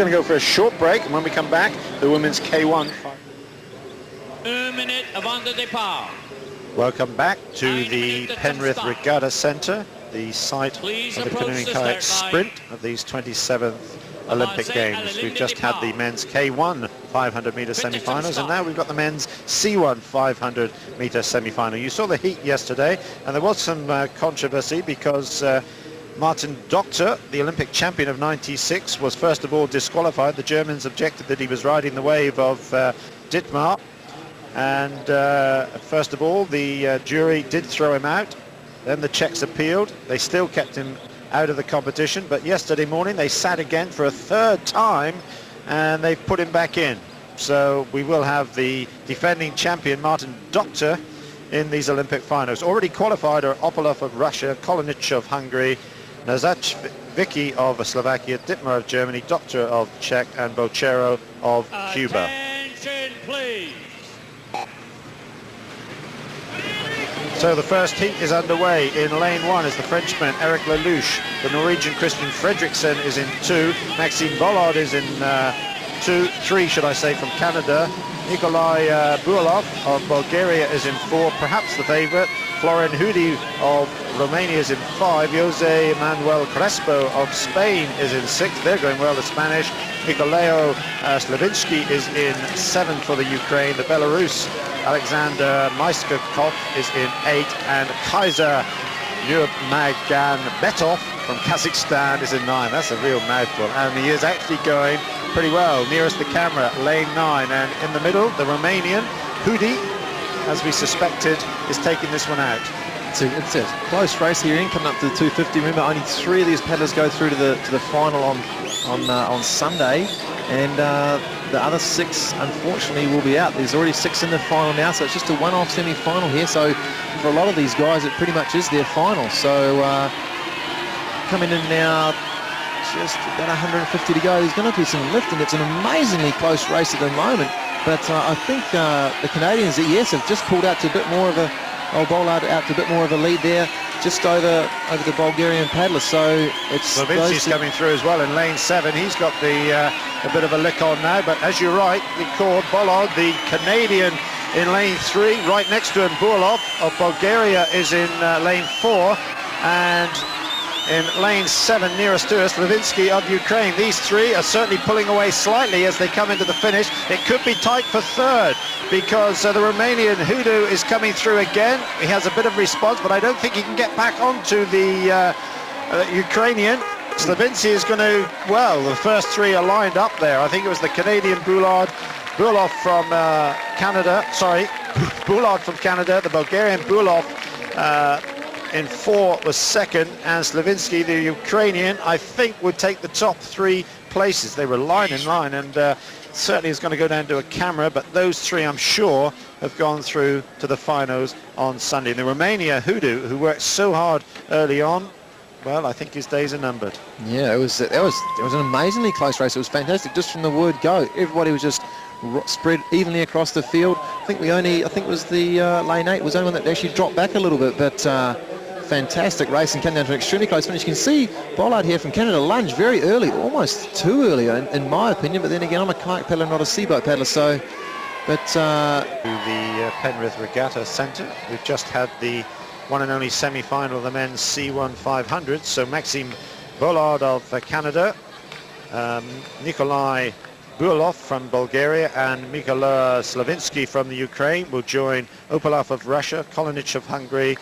going to go for a short break, and when we come back, the women's K1. 1 minute avant le départ. Welcome back to the Penrith Regatta Centre, the site of the canoeing kayak sprint of these 27th Olympic Games. We've just had the men's K1 500-metre semi-finals, and now we've got the men's C1 500-metre semi-final. You saw the heat yesterday, and there was some controversy because Martin Doctor, the Olympic champion of '96, was first of all disqualified. The Germans objected that he was riding the wave of Dittmar, and first of all the jury did throw him out. Then the Czechs appealed. They still kept him out of the competition, but yesterday morning they sat again for a third time and they've put him back in. So we will have the defending champion Martin Doctor in these Olympic finals. Already qualified are Opolov of Russia, Kolinic of Hungary, Nazarevich of Slovakia, Dittmar of Germany, Doctor of Czech, and Bochero of Cuba. Attention, please. So the first heat is underway. In lane 1 is the Frenchman Eric Lelouch. The Norwegian Christian Fredriksen is in 2. Maxime Boilard is in 3 should I say, from Canada. Nikolai Boilard of Bulgaria is in 4, perhaps the favourite. Florin Hudi of Romania is in 5. Jose Manuel Crespo of Spain is in 6. They're going well, the Spanish. Nikolao Slavinsky is in 7 for the Ukraine. The Belarus Alexander Maiskakov is in 8, and Kaiser Nurmagomedov from Kazakhstan is in 9. That's a real mouthful, and he is actually going pretty well. Nearest the camera, lane 9, and in the middle, the Romanian Hudi, as we suspected, is taking this one out. It's a close race here, coming up to the 250. Remember, only 3 of these paddlers go through to the final on Sunday, and the other 6 unfortunately will be out. There's already 6 in the final now, so it's just a one-off semi-final here. So for a lot of these guys, it pretty much is their final. So coming in now, just about 150 to go. There's going to be some lift, and it's an amazingly close race at the moment. But I think the Canadians, yes, have just pulled out to a bit more of a Boilard out to a bit more of a lead there, just over the Bulgarian paddler. So it's Slavinsky's coming through as well in lane 7. He's got the a bit of a lick on now, but as you're right, record Boilard, the Canadian, in lane 3. Right next to him, Boilard of Bulgaria is in lane 4, and in lane 7 nearest to us, Slavinsky of Ukraine. These 3 are certainly pulling away slightly as they come into the finish. It could be tight for third, because the Romanian Hudu is coming through again. He has a bit of response, but I don't think he can get back onto the Ukrainian. Slavinsky is going to, well, the first 3 are lined up there. I think it was the Canadian Boilard from Canada, sorry, Boilard from Canada, the Bulgarian Boilard in 4 was second, and Slavinsky, the Ukrainian, I think would take the top 3 places. They were line in line, and certainly is going to go down to a camera, but those 3, I'm sure, have gone through to the finals on Sunday. And the Romania Hudu, who worked so hard early on, well, I think his days are numbered. Yeah, it was an amazingly close race. It was fantastic just from the word go. Everybody was just spread evenly across the field. I think it was the lane 8 was the only one that actually dropped back a little bit, but fantastic race and came down to an extremely close finish. You can see Boilard here from Canada lunge very early, almost too early in my opinion, but then again, I'm a kayak paddler, not a seaboat paddler, so, but... the Penrith Regatta Centre, we've just had the one and only semi-final of the men's C1 500, so Maxime Boilard of Canada, Nikolai Boilard from Bulgaria, and Mykola Slavinsky from the Ukraine will join Opolov of Russia, Kolinic of Hungary,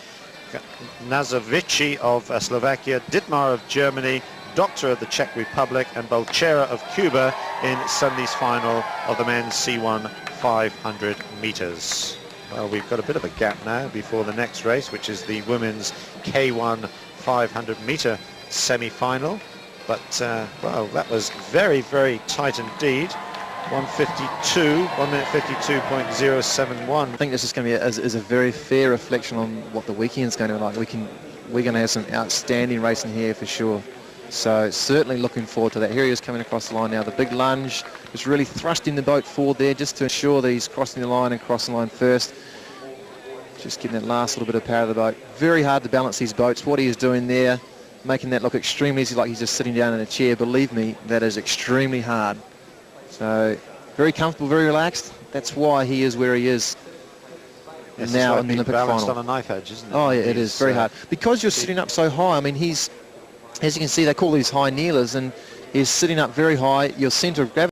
Nazarevich of Slovakia, Dittmar of Germany, Doctor of the Czech Republic, and Bochero of Cuba in Sunday's final of the men's C1 500 metres. Well, we've got a bit of a gap now before the next race, which is the women's K1 500 metre semi-final. But, well, that was very, very tight indeed. 1:52, 1 minute 52.071. I think this is going to be is a very fair reflection on what the weekend's going to be like. We're going to have some outstanding racing here for sure. So certainly looking forward to that. Here he is coming across the line now. The big lunge was really thrusting the boat forward there just to ensure that he's crossing the line and crossing the line first. Just getting that last little bit of power of the boat. Very hard to balance these boats. What he is doing there, making that look extremely easy, like he's just sitting down in a chair. Believe me, that is extremely hard. So very comfortable, very relaxed. That's why he is where he is now in the Olympic final. On a knife edge, isn't it? Oh yeah, it is very hard because you're sitting up so high. I mean, he's, as you can see, they call these high kneelers, and he's sitting up very high. Your centre of gravity